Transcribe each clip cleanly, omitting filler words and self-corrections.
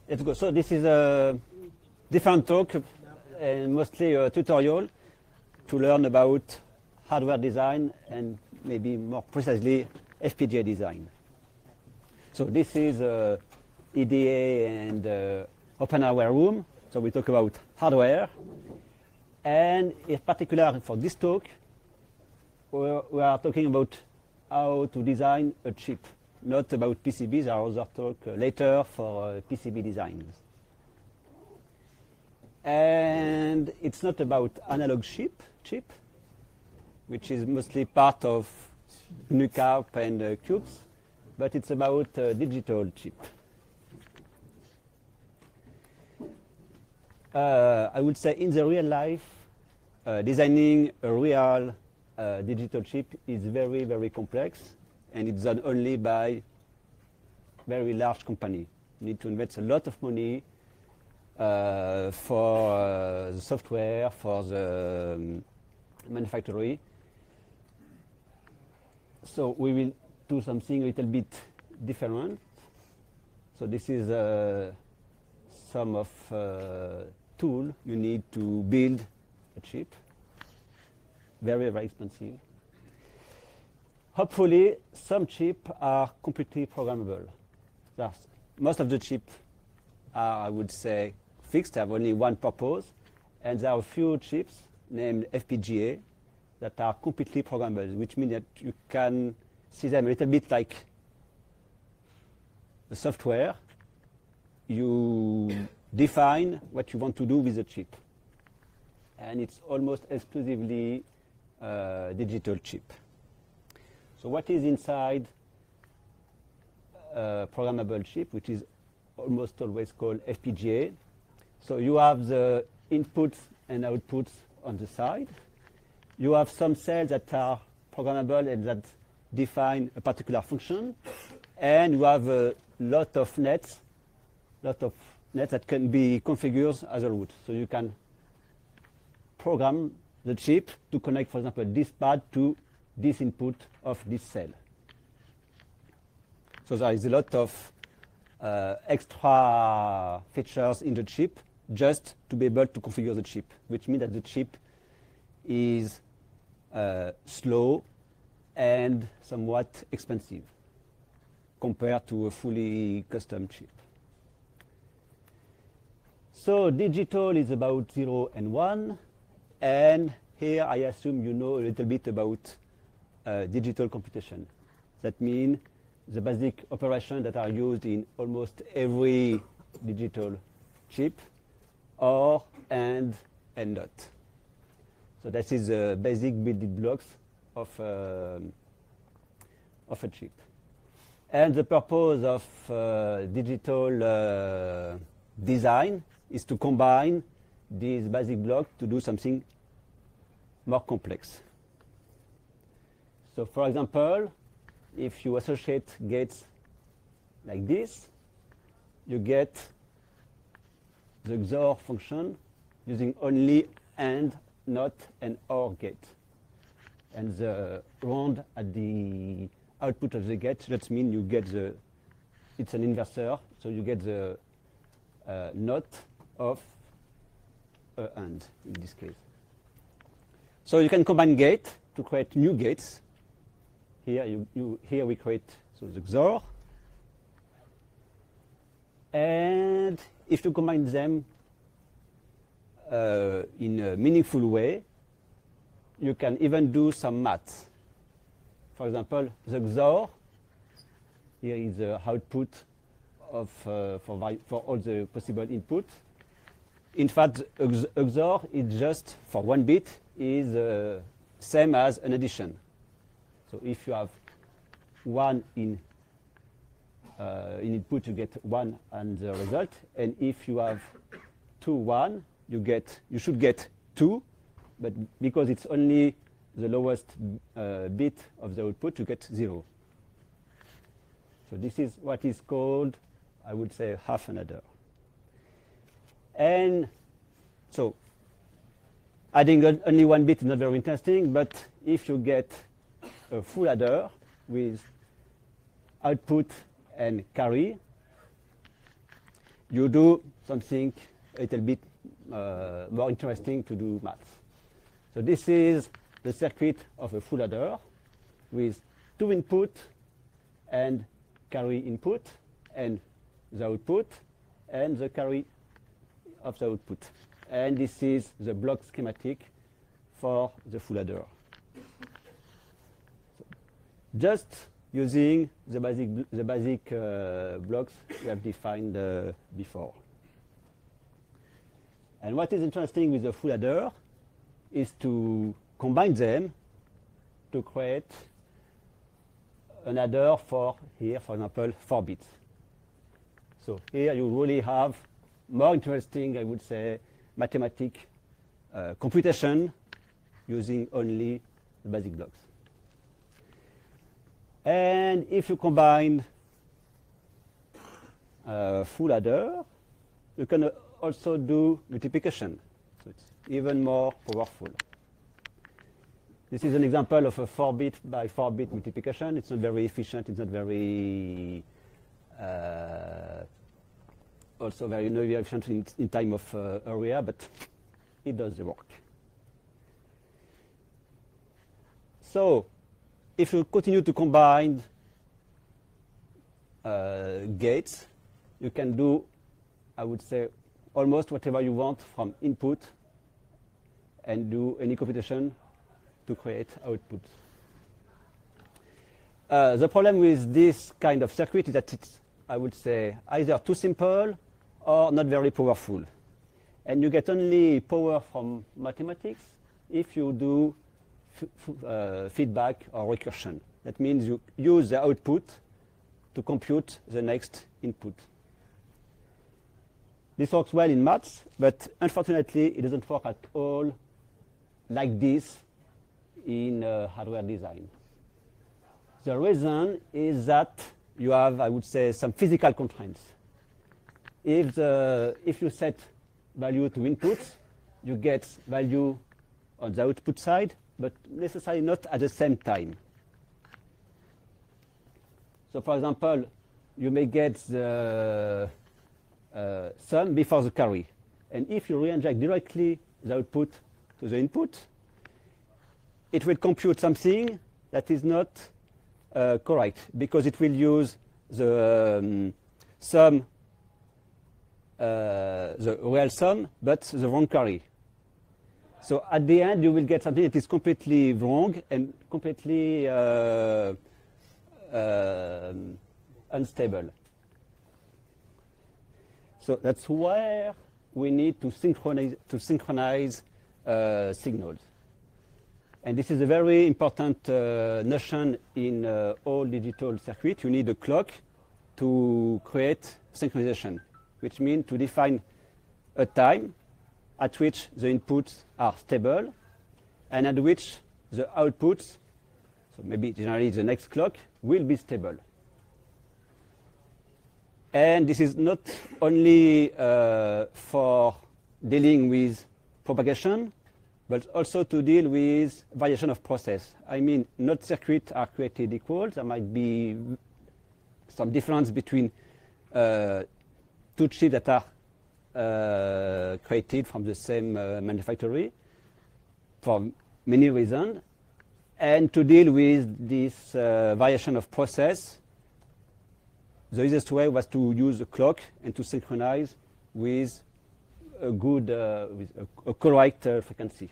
Let's go. So this is a different talk and mostly a tutorial to learn about hardware design and maybe more precisely FPGA design. So this is EDA and open hardware room. So we talk about hardware. And in particular for this talk, we are talking about how to design a chip, not about PCBs. There are other talk later for PCB designs. And it's not about analog chip, which is mostly part of GNU-CAP and cubes, but it's about digital chip. I would say in the real life, designing a real digital chip is very, very complex, and it's done only by very large company. You need to invest a lot of money for the software, for the manufacturing. So we will do something a little bit different. So this is some of tool you need to build a chip. Very, very expensive. Hopefully, some chips are completely programmable. Most of the chips are, I would say, fixed, have only one purpose. And there are a few chips named FPGA that are completely programmable, which means that you can see them a little bit like the software. You define what you want to do with the chip. And it's almost exclusively digital chip. So what is inside a programmable chip, which is almost always called FPGA? So you have the inputs and outputs on the side. You have some cells that are programmable and that define a particular function. And you have a lot of nets that can be configured as a root. So you can program the chip to connect, for example, this pad to this input of this cell. So there is a lot of extra features in the chip just to be able to configure the chip, which means that the chip is slow and somewhat expensive compared to a fully custom chip. So digital is about 0 and 1. And here I assume you know a little bit about digital computation. That means the basic operations that are used in almost every digital chip, OR, AND, and NOT. So that is the basic building blocks of a chip. And the purpose of digital design is to combine these basic blocks to do something more complex. So for example, if you associate gates like this, you get the XOR function using only AND, NOT, and OR gate. And the round at the output of the gate, that means you get it's an inverter, so you get the NOT of AND in this case. So you can combine gate to create new gates. Here here we create the XOR. And if you combine them in a meaningful way, you can even do some math. For example, the XOR, here is the output of for all the possible inputs. In fact, XOR is just for one bit is same as an addition. So if you have 1 in input, you get 1 and the result. And if you have 2, 1, you should get 2. But because it's only the lowest bit of the output, you get 0. So this is what is called, I would say, half an adder. And so adding only one bit is not very interesting, but if you get a full adder with output and carry, you do something a little bit more interesting to do maths. So this is the circuit of a full adder with 2 input and carry input and the output and the carry of the output. And this is the block schematic for the full adder. Just using the basic blocks we have defined before. And what is interesting with the full adder is to combine them to create an adder for here, for example, 4 bits. So here you really have more interesting, I would say, mathematical computation using only the basic blocks. And if you combine full adder, you can also do multiplication. So it's even more powerful. This is an example of a 4-bit by 4-bit multiplication. It's not very efficient. It's not very also very efficient in time of area, but it does the work. So if you continue to combine gates, you can do, I would say, almost whatever you want from input and do any computation to create output. The problem with this kind of circuit is that it's, I would say, either too simple or not very powerful. And you get only power from mathematics if you do feedback or recursion. That means you use the output to compute the next input. This works well in maths, but unfortunately it doesn't work at all like this in hardware design. The reason is that you have, I would say, some physical constraints. If you set value to inputs, you get value on the output side, but necessarily not at the same time. So for example, you may get the sum before the carry. And if you reinject directly the output to the input, it will compute something that is not correct, because it will use the sum, the real sum, but the wrong carry. So at the end, you will get something that is completely wrong and completely unstable. So that's where we need to synchronize signals. And this is a very important notion in all digital circuits. You need a clock to create synchronization, which means to define a time at which the inputs are stable and at which the outputs, so maybe generally the next clock, will be stable. And this is not only for dealing with propagation, but also to deal with variation of process. I mean, not circuits are created equal. There might be some difference between 2 chips that are created from the same manufacturer for many reasons. And to deal with this variation of process, the easiest way was to use a clock and to synchronize with a good, with a correct frequency.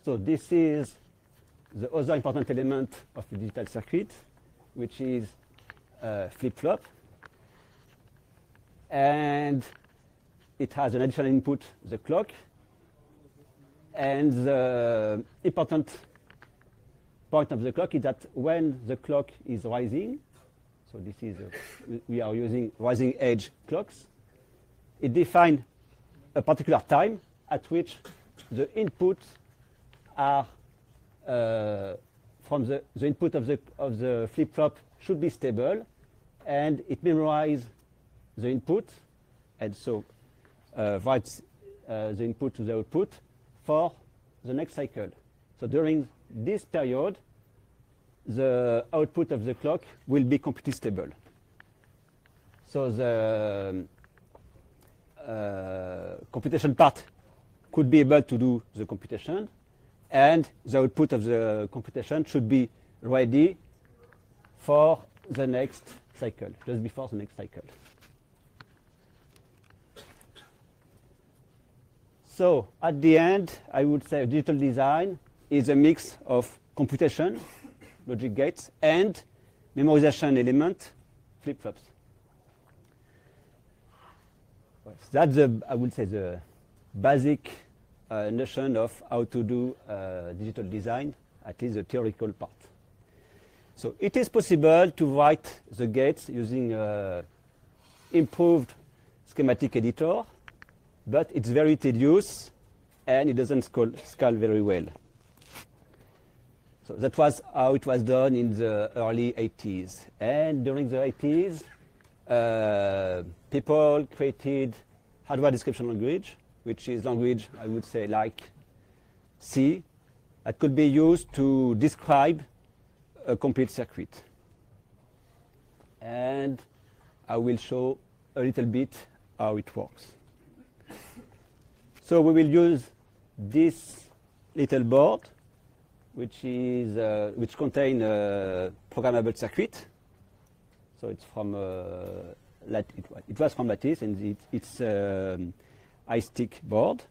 So this is the other important element of the digital circuit, which is flip-flop. And it has an additional input, the clock. And the important point of the clock is that when the clock is rising, so this is, we are using rising edge clocks, it defines a particular time at which the inputs are, from the input of the flip-flop should be stable, and it memorizes the input, and so writes the input to the output for the next cycle. So during this period, the output of the clock will be completely stable. So the computation part could be able to do the computation, and the output of the computation should be ready for the next cycle, just before the next cycle. So at the end, I would say digital design is a mix of computation, logic gates, and memorization element, flip-flops. That's I would say the basic notion of how to do digital design, at least the theoretical part. So it is possible to write the gates using improved schematic editor, but it's very tedious and it doesn't scale very well. So that was how it was done in the early 80s. And during the 80s, people created hardware description language, which is language, I would say, like C, that could be used to describe a complete circuit. And I will show a little bit how it works. So we will use this little board, which contains a programmable circuit. So it's from it was from Lattice, and it's iStick board.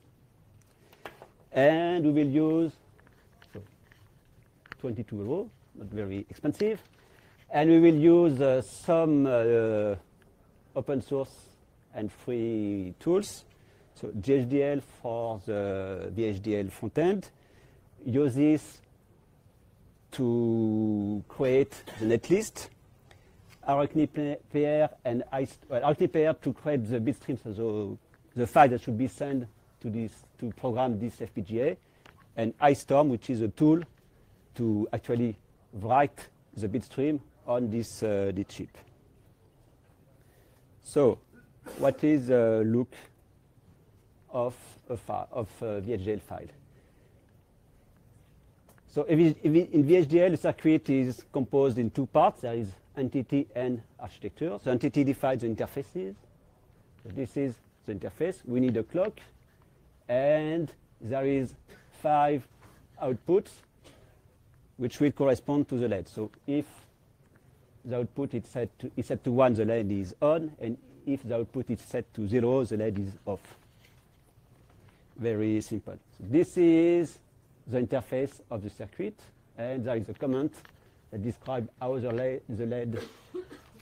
And we will use 22 euros, not very expensive. And we will use some open source and free tools. So Vhdl for the Vhdl frontend. Use this to create the netlist. RxNPR and RxNPR to create the bit streams, so the file that should be sent to program this FPGA, and iStorm, which is a tool to actually write the bit stream on this chip. So, what is the look of a Vhdl file? So in Vhdl, the circuit is composed in two parts. There is entity and architecture. So entity defines the interfaces. So this is the interface. We need a clock, and there is 5 outputs which will correspond to the LED. So if the output is set to 1, the LED is on, and if the output is set to 0, the LED is off. Very simple. So this is the interface of the circuit, and there is a comment that describes how the LED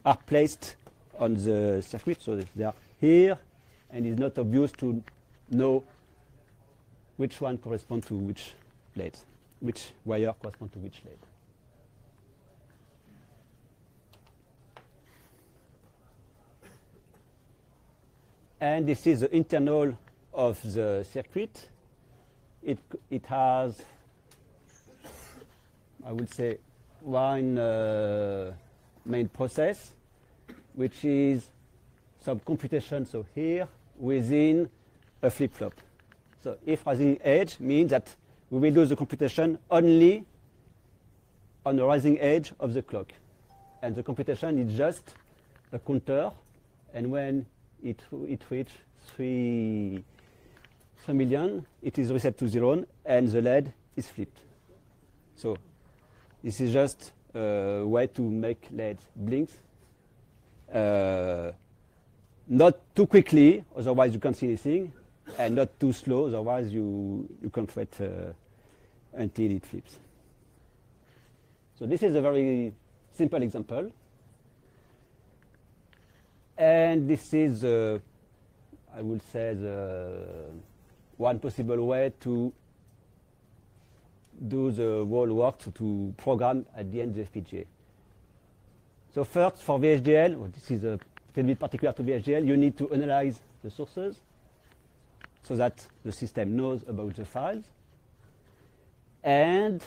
are placed on the circuit. So they are here, and it's not obvious to know which one corresponds to which LED, which wire corresponds to which LED. And this is the internal of the circuit. It has, I would say, one main process, which is some computation, so here, within a flip-flop. So if rising edge means that we will do the computation only on the rising edge of the clock. And the computation is just a counter, and when it reaches 3 million, it is reset to 0, and the LED is flipped. So this is just a way to make LEDs blink. Not too quickly, otherwise you can't see anything, and not too slow, otherwise you can't wait until it flips. So this is a very simple example. And this is, I would say, the one possible way to do the whole work to program at the end the FPGA. So first, for Vhdl, well, this is a little bit particular to Vhdl, you need to analyze the sources so that the system knows about the files. And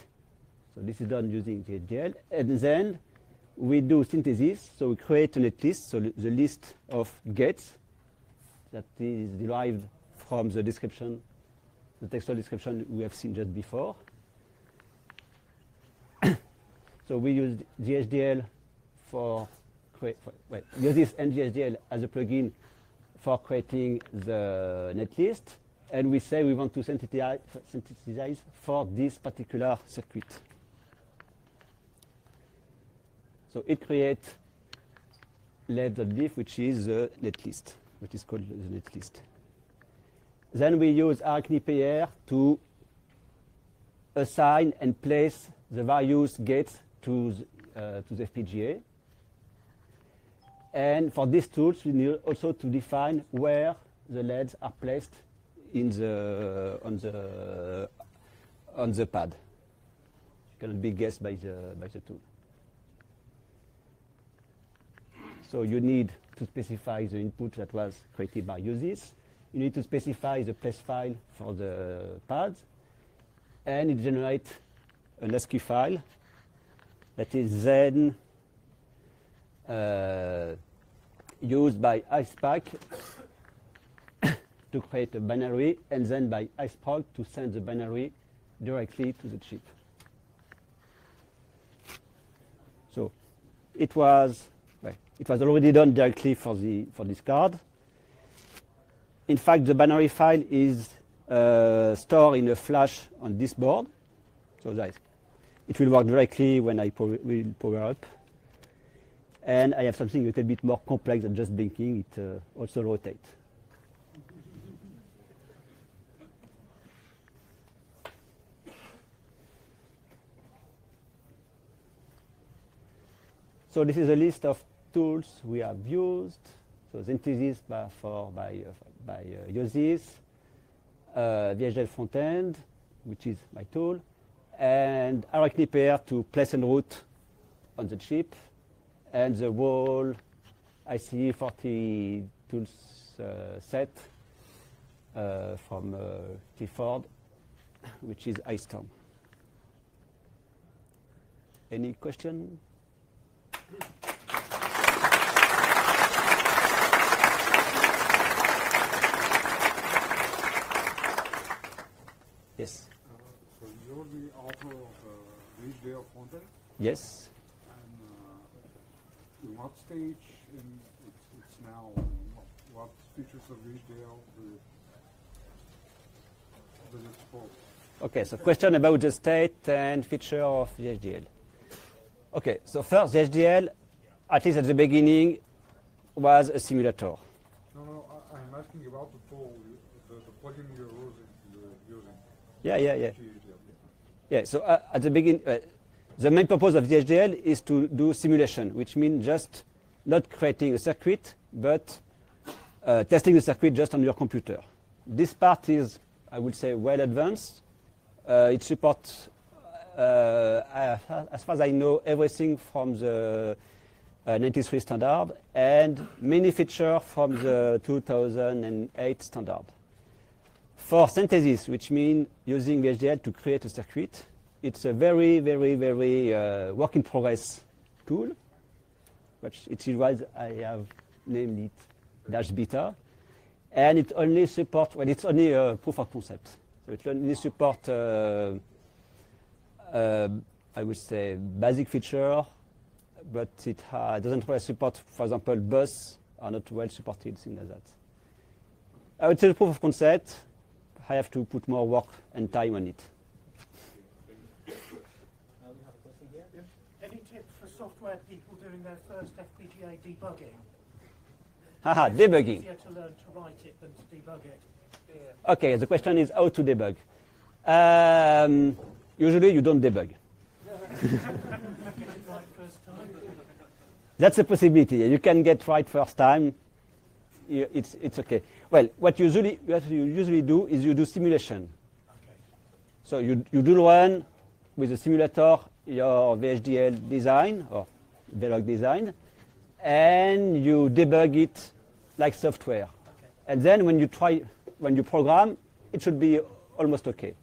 so this is done using Vhdl. And then we do synthesis, so we create a netlist, so the list of gates that is derived from the description, the textual description we have seen just before. So we use Vhdl for use this and Vhdl as a plugin for creating the netlist, and we say we want to synthesize for this particular circuit. So it creates lab.diff, which is the netlist, which is called the netlist. Then we use arcnipair to assign and place the various gates to the FPGA. And for these tools, we need also to define where the LEDs are placed in on the pad. It cannot be guessed by the tool. So you need to specify the input that was created by uses. You need to specify the place file for the pads, and it generates an ASCII file that is then used by IcePack to create a binary, and then by iceprog to send the binary directly to the chip. So it was already done directly for this card. In fact, the binary file is stored in a flash on this board, so that it will work directly when I will power up. And I have something a little bit more complex than just blinking. It also rotates. So this is a list of tools we have used. So synthesis by Yosys, Vhdl frontend, which is my tool, and arcnipair to place and route on the chip, and the whole ICE 40 tools set from Clifford, which is iStorm. Any question? Yes. So you're the author of Vhdl frontend? Yes. And in what stage it's now? What features of Vhdl does it support? Okay, so question about the state and feature of Vhdl. Okay, so first Vhdl, at least at the beginning, was a simulator. No, I'm asking about the tool, the plugin you're using. Yeah, so at the beginning, the main purpose of Vhdl is to do simulation, which means just not creating a circuit, but testing the circuit just on your computer. This part is, I would say, well advanced. It supports, as far as I know, everything from the 93 standard and many features from the 2008 standard. For synthesis, which means using Vhdl to create a circuit, it's a very, very, very work in progress tool, which it is why I have named it -beta. And it only supports, well, it's only a proof of concept. So it only supports, I would say, basic feature, but it doesn't really support, for example, bus are not well supported, things like that. I would say the proof of concept, I have to put more work and time on it. We have a question here. Yeah. Any tips for software people doing their first FPGA debugging? Haha, debugging. It's easier to learn to write it than to debug it. Yeah. Okay, the question is how to debug. Usually you don't debug. Get it right first time. That's a possibility. You can get right first time. It's okay. Well, what you usually do is you do simulation. Okay. So you do run with the simulator your Vhdl design or Verilog design, and you debug it like software. Okay. And then when you program, it should be almost okay.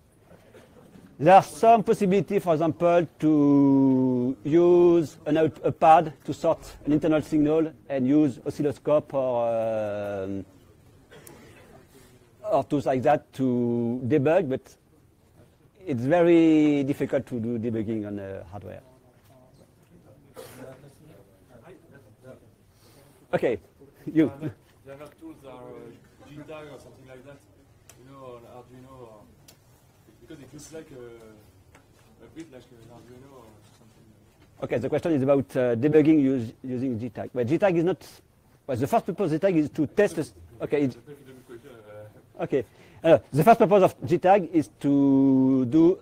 There are some possibility, for example, to use a pad to sort an internal signal and use oscilloscope or tools like that to debug, but it's very difficult to do debugging on hardware. Okay, you. The other tools are JTAG or something like that, you know, on Arduino, or, because it looks like a bit like an Arduino or something. Okay, the question is about debugging using JTAG. Well, JTAG is not. Well, the first purpose of JTAG is to test. Okay. Okay. The first purpose of JTAG is to do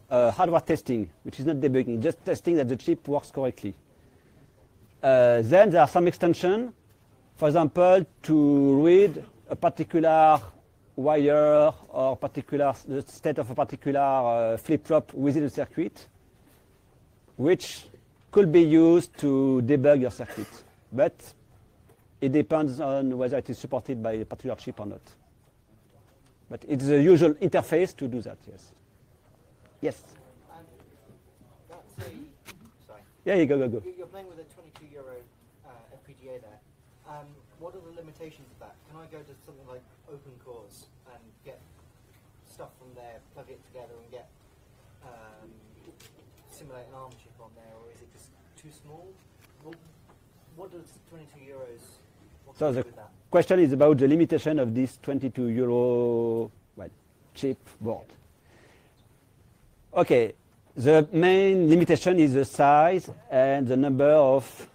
hardware testing, which is not debugging, just testing that the chip works correctly. Then there are some extensions, for example, to read a particular wire or the state of a particular flip-flop within a circuit, which could be used to debug your circuit. But it depends on whether it is supported by a particular chip or not. But it's the usual interface to do that, yes. Yes? That's sorry. Yeah, you go. You're playing with a 22 euro FPGA there. What are the limitations of that? Can I go to something like OpenCores and get stuff from there, plug it together and get simulate an ARM chip on there, or is it just too small? Well, what does 22 euros, what can So you the do with that? question is about the limitation of this 22 euro chip board. Okay, the main limitation is the size and the number of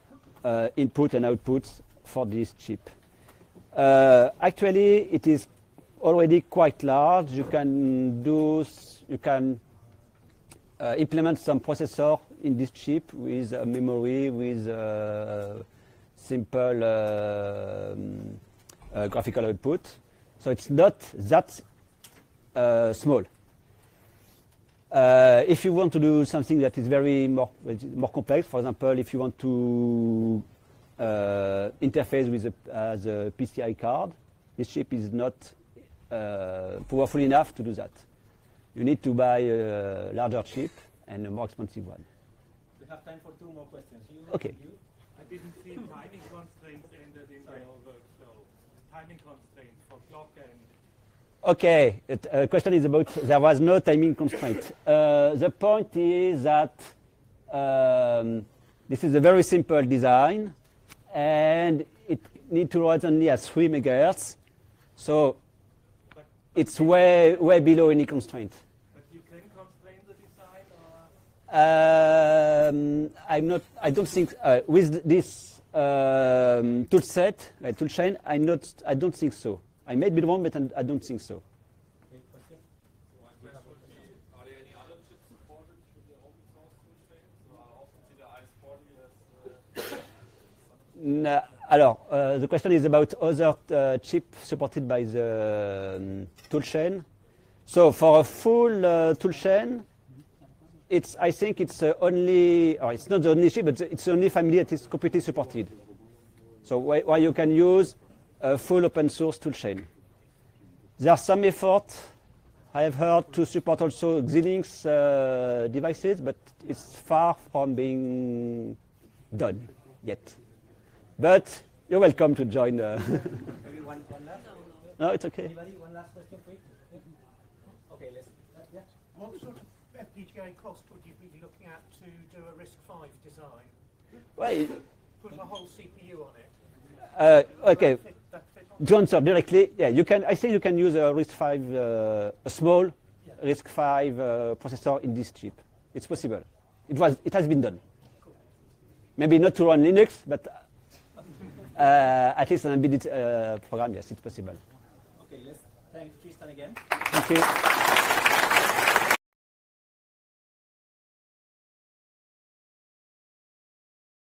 input and outputs for this chip. Actually, it is already quite large. You can implement some processor in this chip with a memory, with simple graphical output. So it's not that small. If you want to do something that is very more complex, for example, if you want to interface with the PCI card, this chip is not powerful enough to do that. You need to buy a larger chip and a more expensive one. We have time for 2 more questions. Okay. I didn't see timing constraints ended in the workflow. Timing constraints for clock and... Okay, the question is about there was no timing constraint. The point is that this is a very simple design, and it needs to run only at 3 megahertz. So it's way below any constraint. But you can constrain the design, or... I don't think with this tool set, tool chain, I don't think so. I may be wrong, but I don't think so. Are there any other chips supported with the open source tool chain? So are also the I40 as Alors, the question is about other chips supported by the tool chain. So for a full tool chain, I think it's only, or it's not the only chip, but it's the only family that is completely supported. So where you can use a full open source tool chain. There's some effort, I have heard, to support also Xilinx devices, but it's far from being done yet. But you're welcome to join. Maybe one last? No, it's okay. Anybody? One last question, please? Okay, let's... Yeah. What sort of FPGA cost would you be looking at to do a RISC-V design? Well, Put a whole CPU on it? okay. That fit on? To answer directly, yeah, you can. I think you can use a RISC-V, a small RISC-V processor in this chip. It's possible. It has been done. Maybe not to run Linux, but at least an embedded program. Yes, it's possible. Okay, let's thank Tristan again. Thank you.